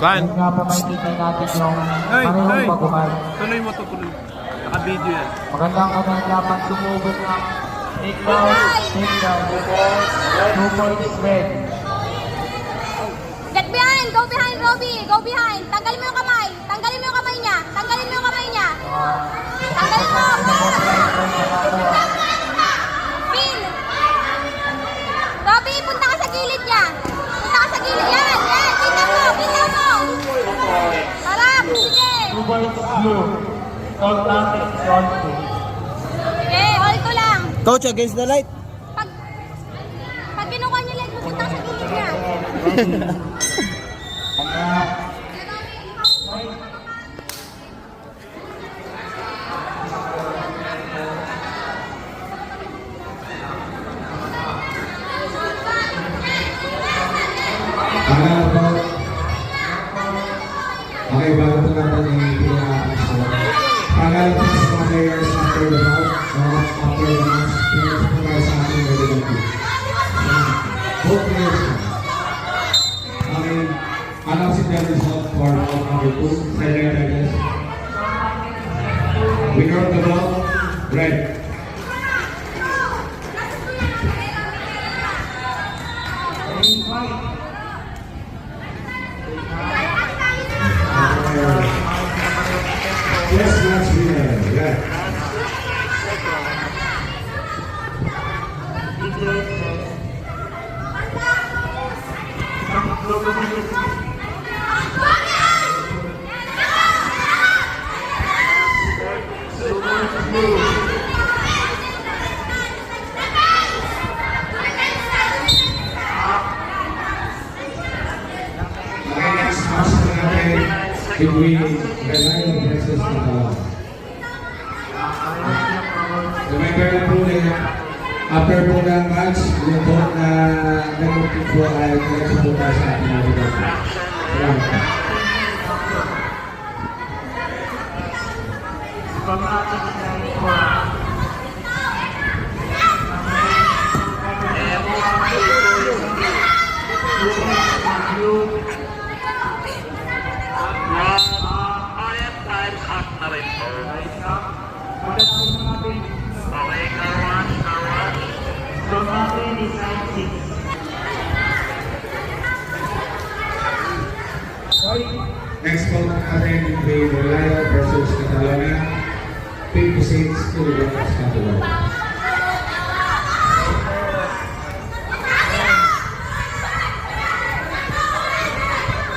Kan? Ngayon nga po makikita natin yung Hey, parehong hey. baguhan. Tuloy mo to, tuloy. Naka-video yan. Magandang laban sumugod ng take down. 2 points red. Get behind! Go behind, Robby! Go behind! Tanggalin mo yung kamay! Tanggalin mo yung kamay niya! Tanggalin mo yung kamay niya! Tanggalin mo! Pin! Robby, punta ka sa gilid niya! Punta ka sa gilid! Yan! Yan! Pinaw mo! Pinaw mo! Sarap! Sige! 2 points blue. All natin is all two. Sige, all to lang! Coach, against the light. Pag kinukuha niya leg mo, punta ka sa gilid niya! Okay, bago po natin i-pinaka-action. Pangalan po sa mga players after the match, after the match, pinaka po tayo sa ating medical team. Both players po. Announce it the result for round number 2, silent judges. Winner of the ball, red. Yes, match winner, red. Okay, next match natin between Renato versus Catalan. Remember na po na after po ng match, yung vote na nag-vote po ay nag-vote sa ating mga video. Salamat po. Next vote natin between Rolando versus Catalonia, 56 to the West Catalonia.